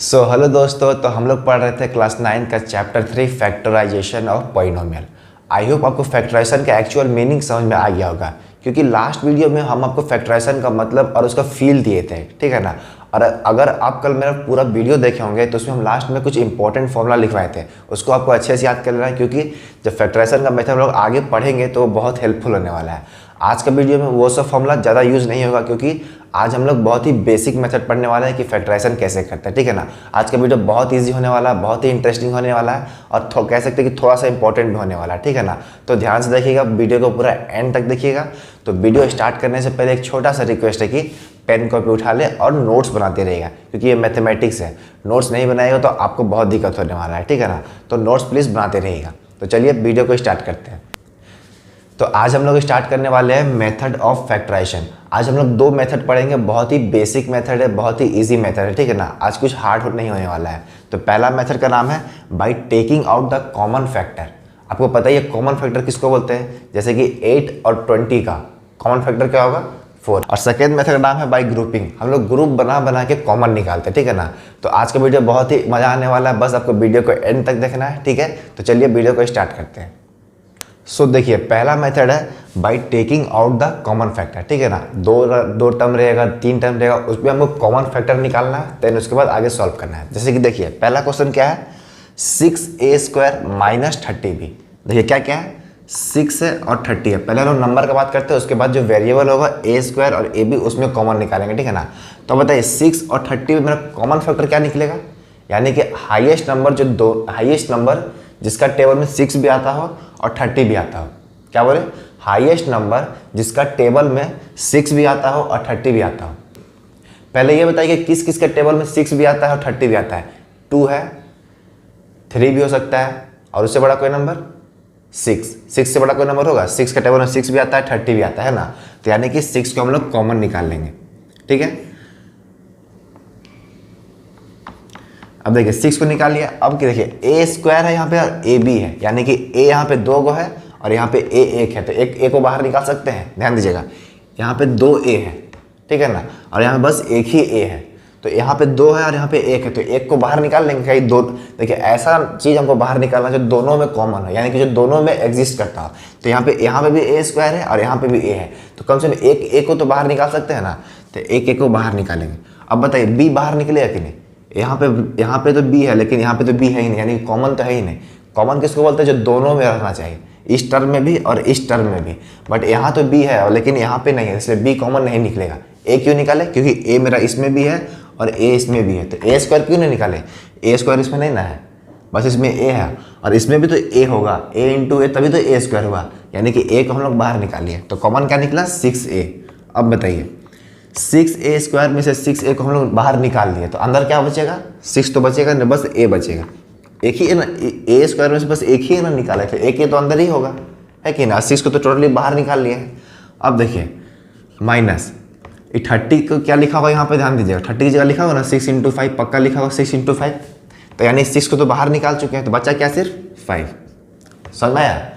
Hello दोस्तों, तो हम लोग पढ़ रहे थे क्लास 9 का chapter 3 factorization of polynomial. I hope आपको फैक्टराइजेशन का एक्चुअल मीनिंग समझ में आ गया होगा, क्योंकि लास्ट वीडियो में हम आपको फैक्टराइजेशन का मतलब और उसका फील दिए थे, ठीक है ना। और अगर आप कल मेरा पूरा वीडियो देखे होंगे तो उसमें हम लास्ट में कुछ इंपॉर्टेंट फॉर्मूला लिखवाए थे, उसको आपको अच्छे से याद कर लेना है, क्योंकि जब फैक्टराइजेशन का मेथड हम लोग आगे पढ़ेंगे तो बहुत हेल्पफुल होने वाला है। आज का वीडियो में वो सब फॉर्मूला ज़्यादा यूज़ नहीं होगा, क्योंकि आज हम लोग बहुत ही बेसिक मेथड पढ़ने वाले हैं कि फैक्टराइजेशन कैसे करते हैं, ठीक है ना। आज का वीडियो बहुत इजी होने वाला है, बहुत ही इंटरेस्टिंग होने वाला है और कह सकते हैं कि थोड़ा सा इंपॉर्टेंट भी होने वाला है, ठीक है ना। तो ध्यान से देखिएगा, वीडियो को पूरा एंड तक देखिएगा। तो वीडियो स्टार्ट करने से पहले एक छोटा सा रिक्वेस्ट है कि पेन कॉपी उठा ले और नोट्स बनाते रहेगा, क्योंकि ये मैथमेटिक्स है। नोट्स नहीं बनाएगा तो आपको बहुत दिक्कत होने वाला है, ठीक है ना। तो नोट्स प्लीज़ बनाते रहिएगा। तो चलिए वीडियो को स्टार्ट करते हैं। तो आज हम लोग स्टार्ट करने वाले हैं मेथड ऑफ फैक्टराइजेशन। आज हम लोग दो मेथड पढ़ेंगे, बहुत ही बेसिक मेथड है, बहुत ही इजी मेथड है, ठीक है ना। आज कुछ हार्ड नहीं होने वाला है। तो पहला मेथड का नाम है by taking out the common factor. आपको पता ही है कॉमन फैक्टर किसको बोलते हैं, जैसे कि 8 और 20 का कॉमन फैक्टर क्या होगा, 4। और सेकेंड मेथड का नाम है बाय ग्रुपिंग। हम लोग ग्रुप बना के कॉमन निकालते हैं, ठीक है ना। तो आज का वीडियो बहुत ही मजा आने वाला है, बस आपको वीडियो को एंड तक देखना है, ठीक है। तो चलिए वीडियो को स्टार्ट करते हैं। देखिए, पहला मेथड है by taking out the common factor, ठीक है ना। दो टर्म रहेगा, 3 टर्म रहेगा, उसमें हमको कॉमन फैक्टर निकालना है, देन उसके बाद आगे सॉल्व करना है। जैसे कि देखिए, पहला क्वेश्चन क्या है, 6a² माइनस 30b। देखिए क्या क्या है, 6 है और 30 है। पहले हम लोग नंबर का बात करते हैं, उसके बाद जो वेरिएबल होगा a² और ab उसमें कॉमन निकालेंगे, ठीक है ना। तो बताइए 6 और 30 में मेरा कॉमन फैक्टर क्या निकलेगा, यानी कि हाईएस्ट नंबर जिसका टेबल में 6 भी आता हो और 30 भी आता हो। क्या बोले, हाईएस्ट नंबर जिसका टेबल में 6 भी आता हो और 30 भी आता हो। पहले ये बताइए कि किस किस के टेबल में 6 भी आता है और 30 भी आता है। 2 है, 3 भी हो सकता है, और उससे बड़ा कोई नंबर 6 से बड़ा कोई नंबर होगा। 6 के टेबल में 6 भी आता है, 30 भी आता है ना। तो यानी कि 6 को हम लोग कॉमन निकाल लेंगे, ठीक है। अब देखिए 6 को निकाल लिया। अब देखिए a² है यहाँ पे और ab है, यानी कि a यहाँ पे 2 गो है और यहाँ पे a 1 है, तो एक a को बाहर निकाल सकते हैं। ध्यान दीजिएगा, यहाँ पे 2a है, ठीक है ना, और यहाँ पे बस एक ही a है। तो यहाँ पे 2 है और यहाँ पे 1 है, तो 1 को बाहर निकाल लेंगे। कहीं दो, देखिए ऐसा चीज़ हमको बाहर निकालना जो दोनों में कॉमन हो, यानी कि जो दोनों में एग्जिस्ट करता हो। तो यहाँ पे भी a² है और यहाँ पे भी a है, तो कम से कम एक a को तो बाहर निकाल सकते हैं ना। तो एक a को बाहर निकालेंगे। अब बताइए b बाहर निकलेगा कि नहीं। यहाँ पे तो b है, लेकिन यहाँ पे तो b है ही नहीं, यानी कॉमन तो है ही नहीं। कॉमन किसको बोलते हैं, जो दोनों में रहना चाहिए, इस टर्म में भी और इस टर्म में भी। बट यहाँ तो b है लेकिन यहाँ पे नहीं है, इसलिए b कॉमन नहीं निकलेगा। a क्यों निकाले, क्योंकि a मेरा इसमें भी है और a इसमें भी है। तो a² क्यों नहीं निकाले, a² इसमें नहीं ना है, बस इसमें a है और इसमें भी तो a होगा, a इंटू a तभी तो a² हुआ, यानी कि a को हम लोग बाहर निकालिए। तो कॉमन क्या निकला, 6a। अब बताइए 6a² में से 6a को हम लोग बाहर निकाल दिए, तो अंदर क्या बचेगा, 6 तो बचेगा नहीं, बस a बचेगा। एक ही है ना, a² में से बस एक ही है ना निकाला, तो एक तो अंदर ही होगा, है कि ना। 6 को तो टोटली बाहर निकाल लिया है। अब देखिए माइनस 30 को क्या लिखा होगा, यहाँ पे ध्यान दीजिएगा, 30 की जगह लिखा होगा ना 6 × 5, पक्का लिखा होगा 6 × 5। तो यानी 6 को तो बाहर निकाल चुके हैं, तो बचा क्या, सिर्फ 5। समझ में आया,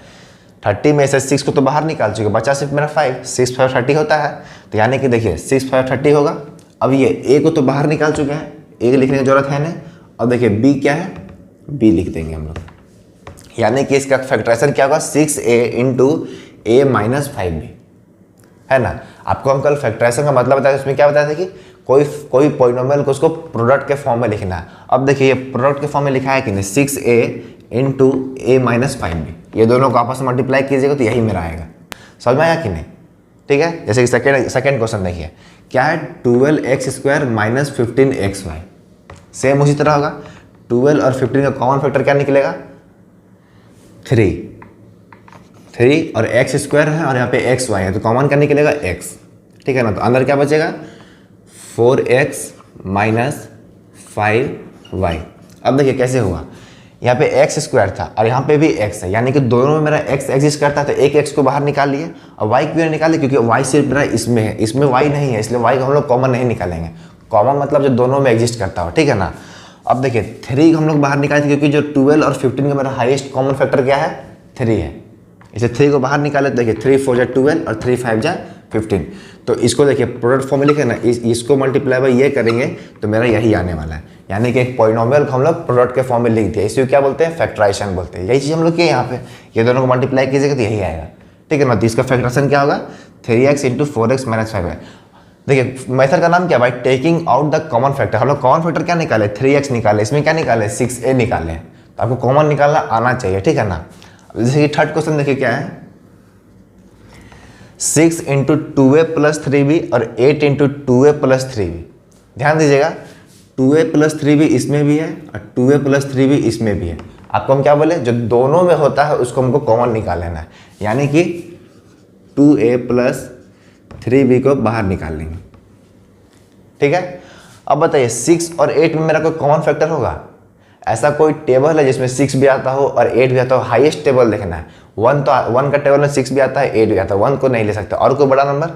30 में से 6 को तो बाहर निकाल चुके, बचा सिर्फ मेरा 5। 6 5 30 होता है, तो यानी कि देखिए 6 5 30 होगा। अब ये a को तो बाहर निकाल चुके हैं, a लिखने की जरूरत है नहीं। अब देखिए b क्या है, b लिख देंगे हम लोग, यानी कि इसका फैक्टराइजेशन क्या होगा, 6a × a - 5b, है ना। आपको हम कल फैक्टराइजेशन का मतलब बताया, उसमें क्या बताया था कि कोई पॉलिनोमियल को उसको प्रोडक्ट के फॉर्म में लिखना है। अब देखिए ये प्रोडक्ट के फॉर्म में लिखा है कि नहीं, 6a × a - 5b, ये दोनों को आपस में मल्टीप्लाई कीजिएगा तो यही मेरा आएगा। समझ में आया कि नहीं, ठीक है। जैसे कि सेकेंड क्वेश्चन देखिए, क्या है, 12x² - 15xy। सेम उसी तरह होगा, 12 और 15 का कॉमन फैक्टर क्या निकलेगा, 3 और x² है और यहाँ पे xy है, तो कॉमन क्या निकलेगा, x, ठीक है ना। तो अंदर क्या बचेगा, 4x - 5y। अब देखिए कैसे हुआ, यहाँ पे x² था और यहाँ पे भी x है, यानी कि दोनों में मेरा x एग्जिस्ट करता है, तो एक x को बाहर निकाल लिए। और y क्यों नहीं निकाले, क्योंकि y सिर्फ मेरा इसमें है, इसमें y नहीं है, इसलिए y को हम लोग कॉमन नहीं निकालेंगे। कॉमन मतलब जो दोनों में एग्जिस्ट करता हो, ठीक है ना। अब देखिए 3 हम लोग बाहर निकाले, क्योंकि जो 12 और 15 का मेरा हाईएस्ट कॉमन फैक्टर क्या है, 3 है, इसलिए 3 को बाहर निकाले। तो देखिए 3 4 × 12 और 3 5 × 15। तो इसको देखिए प्रोडक्ट फॉर्म में लिखे ना, इसको मल्टीप्लाई बाय ये करेंगे तो मेरा यही आने वाला है, यानी कि एक पॉलिनोमियल को हम लोग प्रोडक्ट के फॉर्म में लिख दिया, इसी को क्या बोलते हैं, फैक्टराइजेशन बोलते हैं। यही चीज़ हम लोग किए यहाँ पे, ये दोनों को मल्टीप्लाई कीजिएगा तो यही आएगा, ठीक है ना। तो इसका फैक्टराइजेशन क्या होगा, 3x इंटू 4x माइनस 5 है। देखिए मेथड का नाम क्या भाई, taking out the common factor. हम लोग कॉमन फैक्टर क्या निकाले, 3x निकाले, इसमें क्या निकाले, 6a निकाले। तो आपको कॉमन निकालना आना चाहिए, ठीक है ना। जैसे कि थर्ड क्वेश्चन देखिए क्या है, 6 इंटू 2a प्लस 3b और 8 इंटू 2a प्लस 3b। ध्यान दीजिएगा 2a प्लस 3b इसमें भी है और 2a प्लस 3b इसमें भी है। आपको हम क्या बोले, जो दोनों में होता है उसको हमको कॉमन निकाल लेना है, यानी कि 2a प्लस 3b को बाहर निकाल लेंगे, ठीक है। अब बताइए 6 और 8 में मेरा कोई कॉमन फैक्टर होगा, ऐसा कोई टेबल है जिसमें 6 भी आता हो और 8 भी आता हो, हाईएस्ट टेबल देखना है। 1 तो 1 का टेबल में 6 भी आता है, 8 भी आता है, 1 को नहीं ले सकते। और कोई बड़ा नंबर,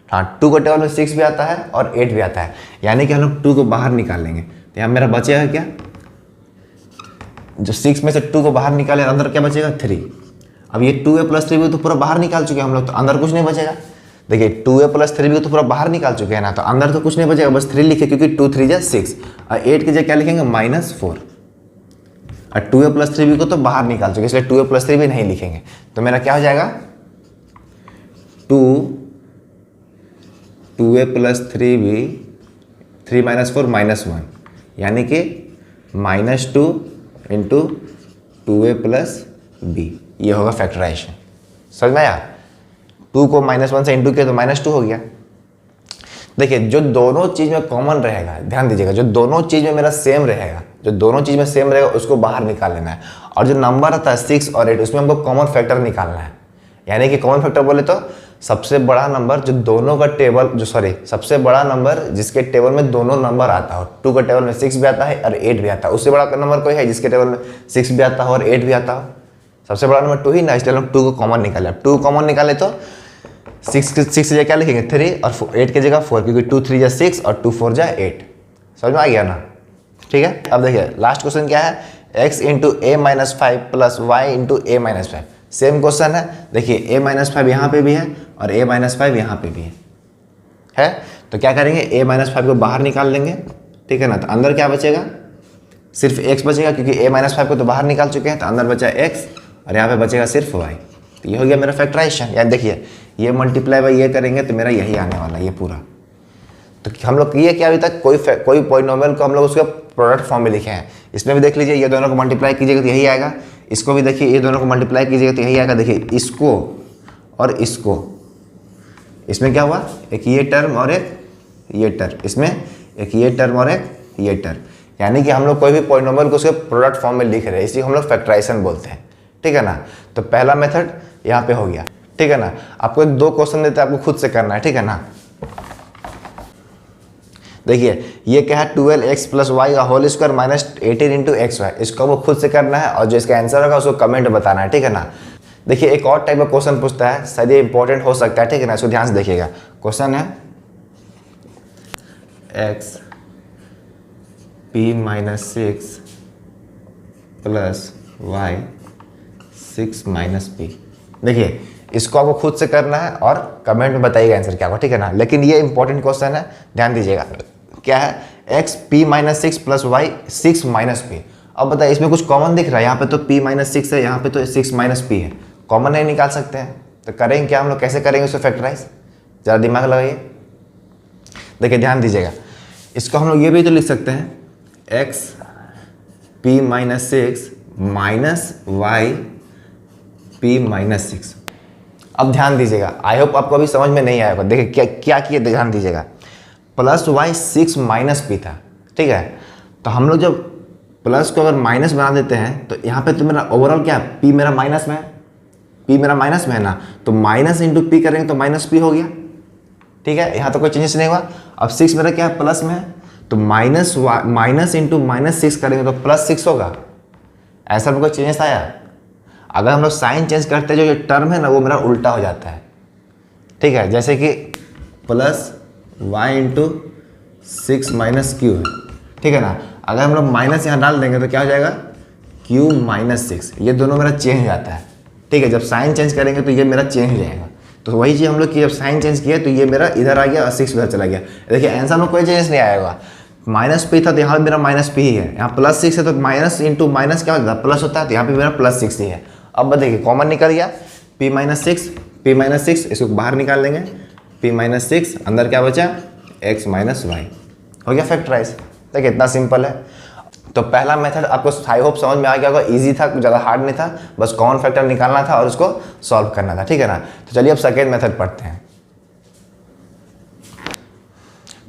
हाँ 2 का टेबल में 6 भी आता है और 8 भी आता है, यानी कि हम लोग 2 को बाहर निकाल लेंगे। तो यहाँ मेरा बचेगा क्या, जो 6 में से 2 को बाहर निकाले, अंदर क्या बचेगा, 3। अब ये 2a प्लस 3b तो पूरा बाहर निकाल चुके हैं हम लोग, तो अंदर कुछ नहीं बचेगा। देखिए 2a प्लस 3b तो पूरा बाहर निकाल चुके हैं ना, तो अंदर तो कुछ नहीं बचेगा, बस 3 लिखे, क्योंकि 2 3 जा 6 और 8 की जगह क्या लिखेंगे, -4। और 2a प्लस 3b को तो बाहर निकाल चुके, इसलिए 2a प्लस 3b नहीं लिखेंगे। तो मेरा क्या हो जाएगा, 2a प्लस 3b, 3 - 4 -1, यानी कि -2 इंटू 2a प्लस b, ये होगा फैक्टराइजेशन। समझ में आया, 2 को -1 से इंटू किया तो -2 हो गया। देखिए जो दोनों चीज़ में कॉमन रहेगा, ध्यान दीजिएगा, जो दोनों चीज़ में मेरा सेम रहेगा, जो दोनों चीज़ में सेम रहेगा उसको बाहर निकाल लेना है। और जो नंबर आता है 6 और 8 उसमें हमको कॉमन फैक्टर निकालना है, यानी कि कॉमन फैक्टर बोले तो सबसे बड़ा नंबर जो दोनों का टेबल, सबसे बड़ा नंबर जिसके टेबल में दोनों नंबर आता हो। 2 का टेबल में 6 भी आता है और 8 भी आता है, उससे बड़ा नंबर कोई है जिसके टेबल में 6 भी आता हो और 8 भी आता हो, सबसे बड़ा नंबर 2 ही ना, इसलिए हम 2 को कॉमन निकाले। अब 2 कॉमन निकाले तो 6 की जगह क्या लिखेंगे, 3 और 8 की जगह 4, क्योंकि 2 3 जा 6 और 2 4 जा 8। समझ में आ गया ना, ठीक है। अब देखिए लास्ट क्वेश्चन क्या है, x into a minus 5 plus y into a minus 5। Same question है, देखिए a माइनस 5 यहाँ पे भी है और a माइनस 5 यहाँ पे भी है। तो क्या करेंगे, a माइनस 5 को बाहर निकाल लेंगे, ठीक है ना। तो अंदर क्या बचेगा, सिर्फ x बचेगा, क्योंकि a माइनस 5 को तो बाहर निकाल चुके हैं, तो अंदर बचा x और यहाँ पे बचेगा सिर्फ y। तो ये हो गया मेरा फैक्टराइजेशन। यानी देखिए ये मल्टीप्लाई बाई ये करेंगे तो मेरा यही आने वाला है, ये पूरा। तो हम लोग किए क्या अभी तक, कोई पॉलिनोमियल को हम लोग उसके प्रोडक्ट फॉर्म में लिखे हैं। इसमें भी देख लीजिए, ये दोनों को मल्टीप्लाई कीजिएगा तो यही आएगा, इसको भी देखिए ये दोनों को मल्टीप्लाई कीजिएगा तो यही आएगा। देखिए इसको और इसको, इसमें क्या हुआ, एक ये टर्म और एक ये टर्म, इसमें एक ये टर्म और एक ये टर्म, यानी कि हम लोग कोई भी पॉलिनोमियल को उसके प्रोडक्ट फॉर्म में लिख रहे हैं, इसी हम लोग फैक्टराइजेशन बोलते हैं, ठीक है ना। तो पहला मेथड यहाँ पे हो गया, ठीक है ना। आपको एक 2 क्वेश्चन देते हैं, आपको खुद से करना है, ठीक है ना। देखिए ये क्या है, 12x प्लस वाई का whole square minus 18 into x y, इसको वो खुद से करना है और जो इसका आंसर होगा उसको कमेंट बताना है, ठीक है ना। देखिए एक और टाइप का क्वेश्चन पूछता है, शायद ये इंपॉर्टेंट हो सकता है, ठीक है ना, इसको ध्यान से देखिएगा। क्वेश्चन है x p minus 6 plus y 6 minus p. देखिए इसको आपको खुद से करना है और कमेंट में बताइएगा आंसर क्या होगा, ठीक है ना। लेकिन ये इंपॉर्टेंट क्वेश्चन है, ध्यान दीजिएगा। क्या है, x p minus 6 plus y 6 minus p. अब बताइए इसमें कुछ कॉमन दिख रहा है, यहाँ पे तो p माइनस 6 है, यहाँ पे तो 6 माइनस पी है, कॉमन नहीं निकाल सकते हैं। तो करेंगे क्या हम लोग, कैसे करेंगे उसको फैक्टराइज, ज़रा दिमाग लगाइए। देखिए ध्यान दीजिएगा, इसको हम लोग ये भी तो लिख सकते हैं, x p minus 6 minus y p minus 6। अब ध्यान दीजिएगा, आई होप आपको अभी समझ में नहीं आएगा। देखिए क्या क्या किए, ध्यान दीजिएगा। प्लस वाई 6 माइनस पी था, ठीक है। तो हम लोग जब प्लस को अगर माइनस बना देते हैं तो यहाँ पे तो मेरा ओवरऑल क्या है, पी मेरा माइनस में है, पी मेरा माइनस में है ना, तो माइनस इंटू पी करेंगे तो माइनस पी हो गया, ठीक है। यहाँ तो कोई चेंजेस नहीं हुआ। अब 6 मेरा क्या है, प्लस में है, तो माइनस इंटू -6 करेंगे तो +6 होगा। ऐसा में कोई चेंजेस आया। अगर हम लोग साइन चेंज करते हैं, जो ये टर्म है ना वो मेरा उल्टा हो जाता है, ठीक है। जैसे कि plus y into 6 minus q है, ठीक है ना। अगर हम लोग माइनस यहाँ डाल देंगे तो क्या हो जाएगा, क्यू माइनस 6, ये दोनों मेरा चेंज हो जाता है, ठीक है। जब साइन चेंज करेंगे तो ये मेरा चेंज हो जाएगा। तो वही चीज़ हम लोग की, जब साइन चेंज किया तो ये मेरा इधर आ गया और 6 उधर चला गया। देखिए आंसर में कोई चेंज नहीं आएगा। माइनस पी था तो यहाँ पे मेरा माइनस पी ही है, यहाँ प्लस 6 है तो माइनस इंटू माइनस क्या होता है, प्लस होता है, तो यहाँ पे मेरा प्लस 6 ही है। अब बताइए कॉमन निकल गया, p माइनस सिक्स, इसको बाहर निकाल लेंगे, p माइनस 6, अंदर क्या बचा, x माइनस वाई, हो गया फैक्टराइज। देखिए इतना सिंपल है। तो पहला मेथड आपको आई होप समझ में आ गया होगा, इजी था, कुछ ज़्यादा हार्ड नहीं था, बस कॉमन फैक्टर निकालना था और उसको सॉल्व करना था, ठीक है ना। तो चलिए अब सेकेंड मेथड पढ़ते हैं।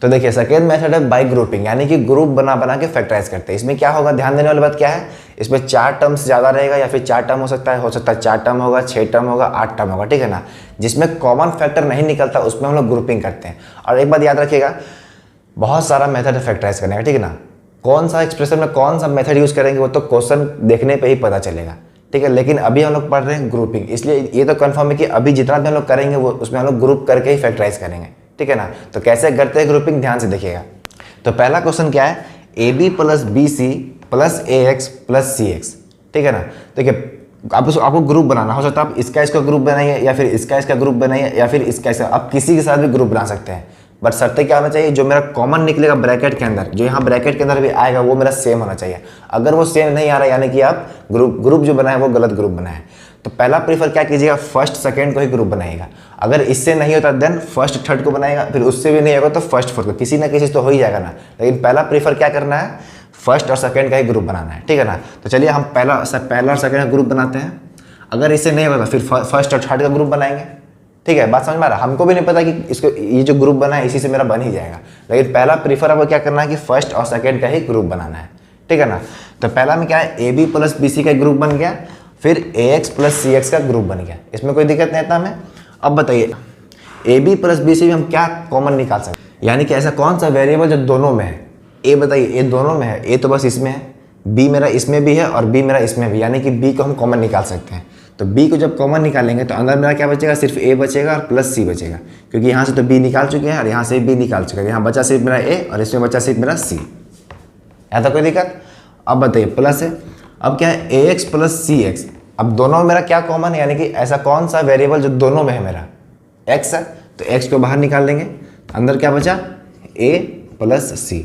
तो देखिए सेकेंड मेथड है बाय ग्रुपिंग, यानी कि ग्रुप बना बना के फैक्टराइज करते हैं। इसमें क्या होगा, ध्यान देने वाली बात क्या है, इसमें 4 टर्म्स ज़्यादा रहेगा या फिर 4 टर्म हो सकता है 4 टर्म होगा, 6 टर्म होगा, 8 टर्म होगा, ठीक है ना। जिसमें कॉमन फैक्टर नहीं निकलता उसमें हम लोग ग्रुपिंग करते हैं। और एक बात याद रखिएगा, बहुत सारा मेथड है फैक्टराइज करने का, ठीक है ना। कौन सा एक्सप्रेशन में कौन सा मेथड यूज़ करेंगे वो तो क्वेश्चन देखने पे ही पता चलेगा, ठीक है। लेकिन अभी हम लोग पढ़ रहे हैं ग्रुपिंग, इसलिए ये तो कंफर्म है कि अभी जितना भी हम लोग करेंगे वो उसमें हम लोग ग्रुप करके ही फैक्टराइज करेंगे, ठीक है ना। तो कैसे करते हैं ग्रुपिंग, ध्यान से देखिएगा। तो पहला क्वेश्चन क्या है, AB plus BC plus AX plus CX, ठीक है ना। देखिए आपको ग्रुप बनाना, हो सकता है आप इसका ग्रुप बनाइए या फिर इसका ग्रुप बनाइए या फिर इसका, आप किसी के साथ भी ग्रुप बना सकते हैं। बट शर्त क्या होना चाहिए, जो मेरा कॉमन निकलेगा ब्रैकेट के अंदर, जो यहाँ ब्रैकेट के अंदर भी आएगा वो मेरा सेम होना चाहिए। अगर वो सेम नहीं आ रहा यानी कि आप ग्रुप जो बनाए वो गलत ग्रुप बनाए। तो पहला प्रीफर क्या कीजिएगा, फर्स्ट सेकंड को ही ग्रुप बनाएगा। अगर इससे नहीं होता देन फर्स्ट थर्ड को बनाएगा, फिर उससे भी नहीं होगा तो फर्स्ट फोर्थ को, किसी ना किसी तो हो ही जाएगा ना। लेकिन पहला प्रीफर क्या करना है, फर्स्ट और सेकंड का ही ग्रुप बनाना है, ठीक है ना। तो चलिए हम पहला और सेकंड का ग्रुप बनाते हैं। अगर इससे नहीं होगा तो फिर फर्स्ट और थर्ड का ग्रुप बनाएंगे, ठीक है। बात समझ में आ रहा है, हमको भी नहीं पता कि इसको ये जो ग्रुप बना है इसी से मेरा बन ही जाएगा। लेकिन पहला प्रीफर आपको क्या करना है कि फर्स्ट और सेकंड का ही ग्रुप बनाना है, ठीक है ना। तो पहला में क्या है, AB प्लस BC का ग्रुप बन गया, फिर AX प्लस CX का ग्रुप बन गया, इसमें कोई दिक्कत नहीं था हमें। अब बताइए AB प्लस BC में हम क्या कॉमन निकाल सकते हैं, यानी कि ऐसा कौन सा वेरिएबल जो दोनों में है। A बताइए, A दोनों में है, A तो बस इसमें है, B मेरा इसमें भी है और B मेरा इसमें भी, यानी कि B को हम कॉमन निकाल सकते हैं। तो B को जब कॉमन निकालेंगे तो अंदर मेरा क्या बचेगा, सिर्फ A बचेगा और प्लस C बचेगा, क्योंकि यहाँ से तो B निकाल चुके हैं और यहाँ से B निकाल चुके हैं। यहाँ बचा सिर्फ मेरा A और इसमें बचा सिर्फ मेरा C, ऐसा कोई दिक्कत। अब बताइए प्लस है, अब क्या है AX प्लस CX, अब दोनों में मेरा क्या कॉमन है, यानी कि ऐसा कौन सा वेरिएबल जो दोनों में है मेरा, X है, तो X को बाहर निकाल लेंगे, अंदर क्या बचा A प्लस C।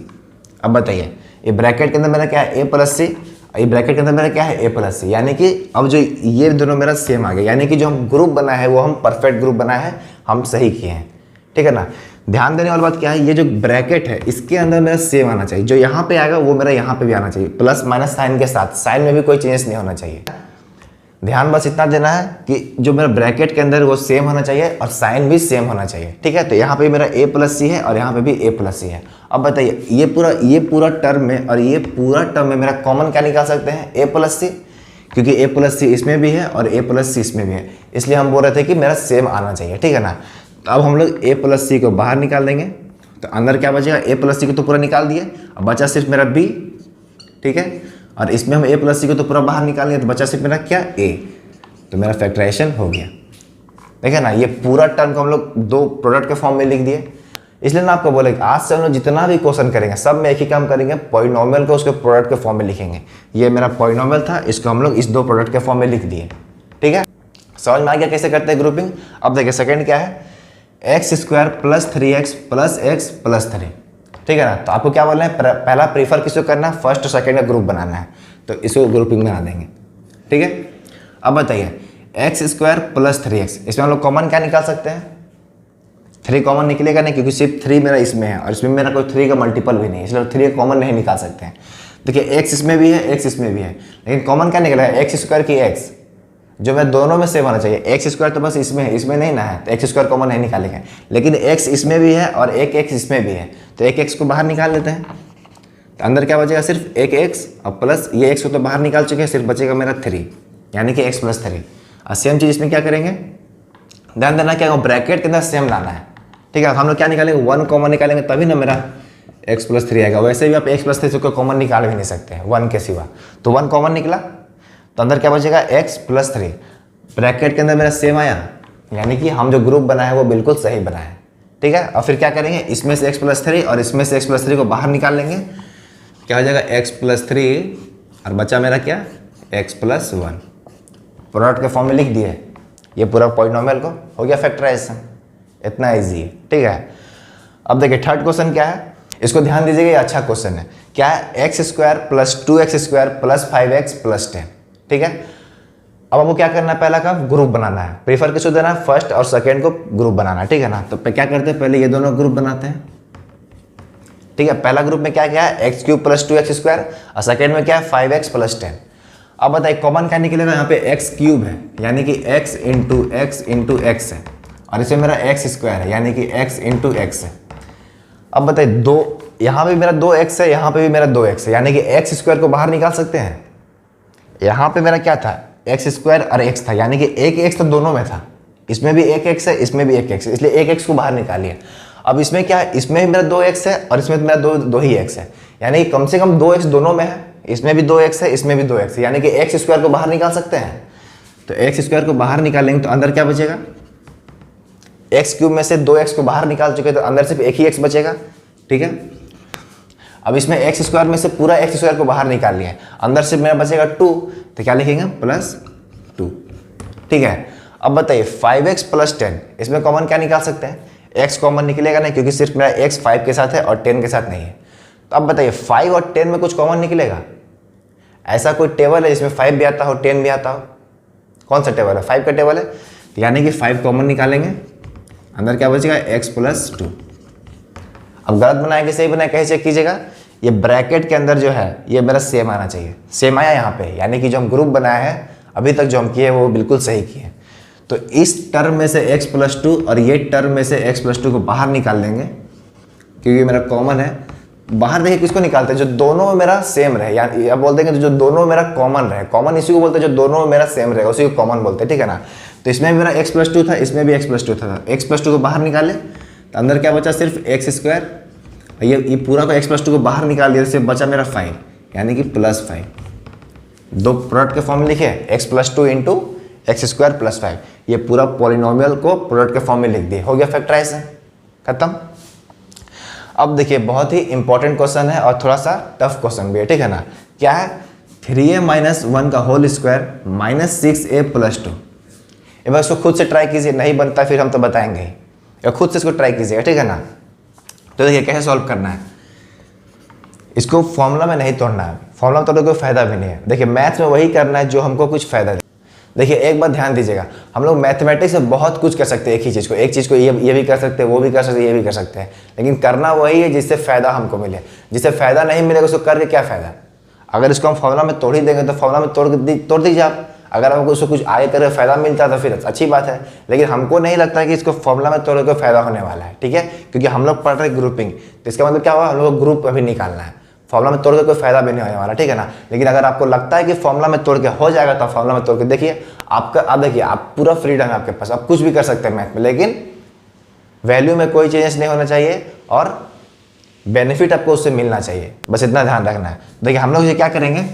अब बताइए ये ब्रैकेट के अंदर मेरा क्या है A प्लस C, ये ब्रैकेट के अंदर मेरा क्या है A प्लस C, यानी कि अब जो ये दोनों मेरा सेम आ गया, यानी कि जो हम ग्रुप बना है वो हम परफेक्ट ग्रुप बना है, हम सही किए हैं, ठीक है ना। ध्यान देने वाली बात क्या है, ये जो ब्रैकेट है इसके अंदर मेरा सेम आना चाहिए, जो यहाँ पे आएगा वो मेरा यहाँ पे भी आना चाहिए, प्लस माइनस साइन के साथ, साइन में भी कोई चेंजेस नहीं होना चाहिए। ध्यान बस इतना देना है कि जो मेरा ब्रैकेट के अंदर वो सेम होना चाहिए और साइन भी सेम होना चाहिए, ठीक है। तो यहाँ पे मेरा A प्लस C है और यहाँ पे भी A प्लस C है। अब बताइए ये पूरा टर्म में और ये पूरा टर्म में मेरा कॉमन क्या निकाल सकते हैं, A प्लस C, क्योंकि A प्लस C इसमें भी है और A प्लस C इसमें भी है, इसलिए हम बोल रहे थे कि मेरा सेम आना चाहिए, ठीक है ना। तो अब हम लोग A प्लस C को बाहर निकाल देंगे, तो अंदर क्या बचेगा, A प्लस C को तो पूरा निकाल दिए, अब बचा सिर्फ मेरा B, ठीक है। और इसमें हम A प्लस C को तो पूरा बाहर निकाल लिया, तो बचा सिर्फ मेरा क्या A, तो मेरा फैक्टराइजेशन हो गया। देखिए ना, ये पूरा टर्म को हम लोग 2 प्रोडक्ट के फॉर्म में लिख दिए। इसलिए ना आपको बोले आज से हम लोग जितना भी क्वेश्चन करेंगे सब में एक ही काम करेंगे, पॉलिनोमियल को उसके प्रोडक्ट के फॉर्म में लिखेंगे। ये मेरा पॉलिनोमियल था, इसको हम लोग इस 2 प्रोडक्ट के फॉर्म में लिख दिए, ठीक है। समझ में आ गया कैसे करते हैं ग्रुपिंग। अब देखिए सेकंड क्या है, x² plus 3x plus x plus 3, ठीक है ना। तो आपको क्या बोलना है, पहला प्रीफर किसको करना है, फर्स्ट और सेकंड का ग्रुप बनाना है, तो इसको ग्रुपिंग बना देंगे, ठीक है। अब बताइए x² प्लस 3x, इसमें हम लोग कॉमन क्या निकाल सकते हैं, 3 कॉमन निकलेगा नहीं, क्योंकि सिर्फ 3 मेरा इसमें है और इसमें मेरा कोई 3 का मल्टीपल भी नहीं है, इसलिए 3 कॉमन नहीं निकाल सकते हैं। देखिए x इसमें भी है, x इसमें भी है, लेकिन कॉमन क्या निकला है, x² की x, जो मैं दोनों में सेम होना चाहिए। x² तो बस इसमें है, इसमें नहीं ना है, तो x² कॉमन नहीं निकालेंगे, लेकिन x इसमें भी है और एक x इसमें भी है, तो एक x को बाहर निकाल लेते हैं, तो अंदर क्या बचेगा, सिर्फ एक x और प्लस ये x को तो बाहर निकाल चुके हैं, सिर्फ बचेगा मेरा 3, यानी कि x प्लस 3। और सेम चीज़ इसमें क्या करेंगे, ध्यान देना क्या ब्रैकेट के अंदर सेम लाना है, ठीक है। हम लोग क्या निकालेंगे, 1 कॉमन निकालेंगे तभी ना मेरा x प्लस 3 आएगा। वैसे भी आप x प्लस 3 को कॉमन निकाल भी नहीं सकते हैं 1 के सिवा, तो 1 कॉमन निकला तो अंदर क्या बचेगा, x प्लस 3, ब्रैकेट के अंदर मेरा सेम आया, यानी कि हम जो ग्रुप बना है वो बिल्कुल सही बना है, ठीक है। और फिर क्या करेंगे, इसमें से x प्लस 3 और इसमें से x प्लस 3 को बाहर निकाल लेंगे, क्या हो जाएगा x प्लस 3 और बचा मेरा क्या, x प्लस 1, प्रोडक्ट के फॉर्म में लिख दिए, ये पूरा पॉलिनोमियल को हो गया फैक्टराइजेशन, इतना ईजी है, ठीक है। अब देखिए थर्ड क्वेश्चन क्या है, इसको ध्यान दीजिएगा, ये अच्छा क्वेश्चन है। क्या है? X square plus 2x square plus 5x plus 10। ठीक है, अब आपको क्या करना है, पहला का ग्रुप बनाना है। प्रीफर किसको देना है? फर्स्ट और सेकेंड को ग्रुप बनाना है। ठीक है ना, तो क्या करते हैं, पहले ये दोनों ग्रुप बनाते हैं। ठीक है, पहला ग्रुप में क्या क्या है, x cube plus 2x square, और सेकेंड में क्या है, 5x प्लस 10। अब बताइए कॉमन क्या निकलेगा, यहाँ पे एक्स क्यूब है यानी कि x इंटू एक्स है, और इसमें मेरा एक्स स्क्वायर है यानी कि x इंटू एक्स है। अब बताइए दो, यहाँ पे मेरा 2x है, यहाँ पे भी मेरा 2x है, यानी कि एक्स स्क्वायर को बाहर निकाल सकते हैं। यहाँ पे मेरा क्या था, एक्स स्क्वायर और x था, यानी कि एक x तो दोनों में था, इसमें भी एक x है, इसमें भी एक x है, इसलिए एक x को बाहर निकालिए। अब इसमें क्या है, इसमें भी मेरा 2x है और इसमें मेरा दो ही x है, यानी कि कम से कम 2x दोनों में है, इसमें भी 2x है, इसमें भी 2x है, यानी कि एक्स स्क्वायर को बाहर निकाल सकते हैं। तो एक्स स्क्वायर को बाहर निकालेंगे तो अंदर क्या बचेगा, एक्स क्यूब में से 2x को बाहर निकाल चुके तो अंदर सिर्फ एक ही x बचेगा। ठीक है, अब इसमें एक्स स्क्वायर में से पूरा एक्स स्क्वायर को बाहर निकाल लिया, अंदर से मेरा बचेगा 2, तो क्या लिखेंगे, प्लस 2। ठीक है, अब बताइए 5x प्लस 10, इसमें कॉमन क्या निकाल सकते हैं, x कॉमन निकलेगा नहीं, क्योंकि सिर्फ मेरा x 5 के साथ है और 10 के साथ नहीं है। तो अब बताइए 5 और 10 में कुछ कॉमन निकलेगा, ऐसा कोई टेबल है जिसमें 5 भी आता हो 10 भी आता हो, कौन सा टेबल है, 5 का टेबल है, यानी कि 5 कॉमन निकालेंगे, अंदर क्या बचेगा, x प्लस 2। अब गलत बनाएंगे सही बनाए कैसे चेक कीजिएगा, ये ब्रैकेट के अंदर जो है ये मेरा सेम आना चाहिए, सेम आया यहाँ पे, यानी कि जो हम ग्रुप बनाया है अभी तक जो हम किए वो बिल्कुल सही किए। तो इस टर्म में से x प्लस 2 और ये टर्म में से x प्लस 2 को बाहर निकाल देंगे, क्योंकि मेरा कॉमन है। बाहर देखिए किसको निकालते हैं, जो दोनों में मेरा सेम रहे, या बोल देंगे जो दोनों में मेरा कॉमन रहे, कॉमन इसी को बोलते हैं जो दोनों में मेरा सेम रहेगा उसी को कॉमन बोलते हैं। ठीक है ना, तो इसमें भी मेरा x प्लस 2 था, इसमें भी x प्लस 2 था, x प्लस 2 को बाहर निकाले तो अंदर क्या बचा, सिर्फ एक्स स्क्वायर, ये पूरा को x प्लस 2 को बाहर निकाल दिया, सिर्फ बचा मेरा 5, यानी कि प्लस 5। दो प्रोडक्ट के फॉर्म में लिखे, x plus 2 into x square plus 5, ये पूरा पॉलिनोमियल को प्रोडक्ट के फॉर्म में लिख दिए, हो गया फैक्टराइजेशन, खत्म। अब देखिए बहुत ही इंपॉर्टेंट क्वेश्चन है और थोड़ा सा टफ क्वेश्चन भी है। ठीक है ना, क्या है, 3a माइनस 1 का whole square minus 6a plus 2। एक बार इसको खुद से ट्राई कीजिए, नहीं बनता फिर हम तो बताएंगे ही, या खुद से इसको ट्राई कीजिएगा। ठीक है ना, तो देखिए कैसे सॉल्व करना है, इसको फॉर्मूला में नहीं तोड़ना है, फॉर्मूला में तोड़ने कोई फायदा भी नहीं है। देखिए मैथ्स में वही करना है जो हमको कुछ फायदा दे। देखिए एक बात ध्यान दीजिएगा, हम लोग मैथमेटिक्स से बहुत कुछ कर सकते हैं, एक ही चीज़ को, एक चीज़ को ये भी कर सकते हैं, वो भी कर सकते हैं, ये भी कर सकते हैं, लेकिन करना वही है जिससे फ़ायदा हमको मिले। जिससे फ़ायदा नहीं मिलेगा उसको करके क्या फ़ायदा। अगर इसको हम फॉर्मूला में तोड़ ही देंगे तो फॉर्मूला में तोड़ दीजिए आप, अगर हमको उसको कुछ आगे करके फ़ायदा मिलता है तो फिर अच्छी बात है, लेकिन हमको नहीं लगता कि इसको फॉर्मूला में तोड़ के फ़ायदा होने वाला है। ठीक है, क्योंकि हम लोग पढ़ रहे हैं ग्रुपिंग, तो इसका मतलब क्या हुआ, हम लोग को ग्रुप अभी निकालना है, फॉर्मूला में तोड़ के कोई फायदा भी नहीं होने वाला। ठीक है ना, लेकिन अगर आपको लगता है कि फॉर्मूला में तोड़ के हो जाएगा तो फॉर्मूला में तोड़ के देखिए, आपका अब देखिए आप पूरा फ्रीडम है आपके पास, आप कुछ भी कर सकते हैं मैथ में, लेकिन वैल्यू में कोई चेंजेस नहीं होना चाहिए और बेनिफिट आपको उससे मिलना चाहिए, बस इतना ध्यान रखना है। देखिए हम लोग ये क्या करेंगे,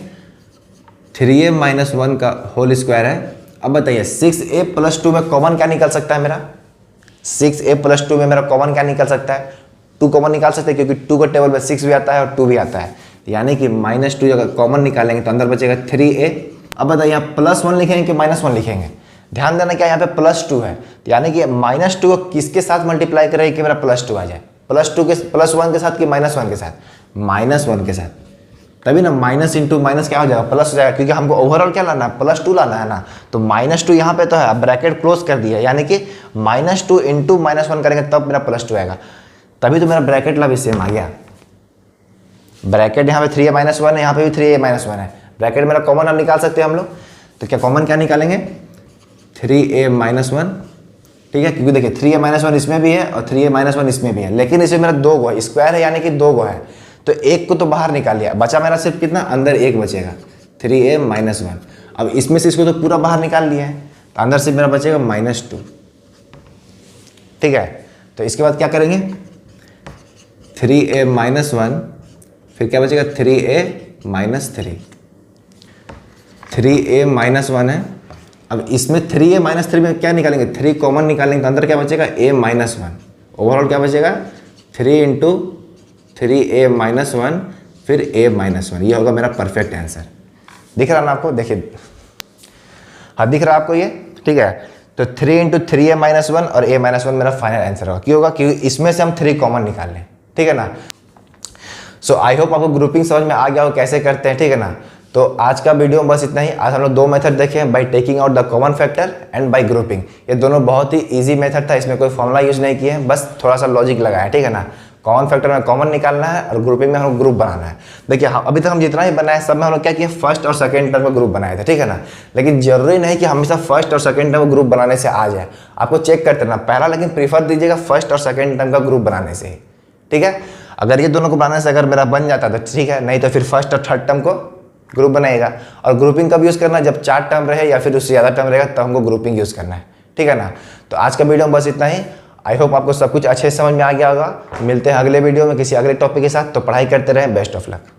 3a माइनस 1 का होल स्क्वायर है। अब बताइए 6a प्लस 2 में कॉमन क्या निकल सकता है मेरा, 6a प्लस 2 में मेरा कॉमन क्या निकल सकता है, 2 कॉमन निकाल सकते हैं, क्योंकि 2 का टेबल में 6 भी आता है और 2 भी आता है, यानी कि -2 अगर कॉमन निकालेंगे तो अंदर बचेगा 3a। अब बताइए यहाँ +1 लिखेंगे कि -1 लिखेंगे, ध्यान देना क्या यहाँ पे +2 है, यानी कि -2 को किसके साथ मल्टीप्लाई करें कि मेरा +2 आ जाए, +1 के साथ कि -1 के साथ, -1 के साथ, तभी ना माइनस इंटू माइनस क्या हो जाएगा, प्लस हो जाएगा, क्योंकि हमको ओवरऑल क्या लाना है, +2 लाना है ना, तो -2 यहाँ पे तो है, अब ब्रैकेट क्लोज कर दिया, यानी कि -2 इंटू -1 करेंगे तब मेरा +2 आएगा, तभी तो मेरा ब्रैकेट ला भी सेम आ गया। ब्रैकेट यहाँ पे 3a माइनस 1 है, यहाँ पे भी 3a माइनस 1 है, ब्रैकेट मेरा कॉमन अब निकाल सकते हैं हम लोग, तो क्या कॉमन क्या निकालेंगे, 3a माइनस 1। ठीक है, क्योंकि देखिए 3a माइनस 1 इसमें भी है और 3a माइनस 1 इसमें भी है, लेकिन इसमें मेरा 2 गो है, स्क्वायर है यानी कि 2 गो है, तो एक को तो बाहर निकाल लिया, बचा मेरा सिर्फ कितना, अंदर एक बचेगा 3a माइनस 1। अब इसमें से इसको तो पूरा बाहर निकाल लिया है, तो अंदर से मेरा बचेगा -2। ठीक है, तो इसके बाद क्या करेंगे, 3a माइनस 1, फिर क्या बचेगा 3a माइनस 3, 3a माइनस 1 है। अब इसमें 3a माइनस 3 में क्या निकालेंगे, 3 कॉमन निकालेंगे तो अंदर क्या बचेगा, a माइनस 1, ओवरऑल क्या बचेगा 3 इंटू 3a माइनस 1 फिर a माइनस 1, ये होगा मेरा परफेक्ट आंसर। दिख रहा ना आपको, देखिए हाँ दिख रहा है आपको ये, ठीक है, तो 3 इंटू 3a माइनस 1 और a माइनस 1 मेरा फाइनल आंसर होगा। क्यों होगा, क्योंकि इसमें से हम 3 कॉमन निकाल लें। ठीक है ना, सो आई होप आपको ग्रुपिंग समझ में आ गया हो कैसे करते हैं, ठीक है ना। तो आज का वीडियो में बस इतना ही। आज हम लोग दो मेथड देखे, by taking out the common factor and bye grouping. ये दोनों बहुत ही इजी मेथड था, इसमें कोई फॉर्मूला यूज नहीं किए हैं, बस थोड़ा सा लॉजिक लगाया, ठीक है ना। कॉमन फैक्टर में कॉमन निकालना है और ग्रुपिंग में हम ग्रुप बनाना है। देखिए अभी तक हम जितना ही बनाए सब में हम लोग क्या किए, फर्स्ट और सेकंड टर्म में ग्रुप बनाए थे, ठीक है ना। लेकिन जरूरी नहीं कि हमेशा फर्स्ट और सेकंड टर्म ग्रुप बनाने से आ जाए, आपको चेक करते रहना पहला, लेकिन प्रीफर दीजिएगा फर्स्ट और सेकंड टर्म का ग्रुप बनाने से ही, ठीक है। अगर ये दोनों को बनाने से अगर मेरा बन जाता तो ठीक है, नहीं तो फिर फर्स्ट और थर्ड टर्म को ग्रुप बनाएगा। और ग्रुपिंग कब यूज़ करना है, जब 4 टर्म रहे या फिर उससे ज़्यादा टर्म रहेगा तब हमको ग्रुपिंग यूज़ करना है, ठीक है ना। तो आज का वीडियो में बस इतना ही। आई होप आपको सब कुछ अच्छे से समझ में आ गया होगा। मिलते हैं अगले वीडियो में किसी अगले टॉपिक के साथ। तो पढ़ाई करते रहें, बेस्ट ऑफ लक।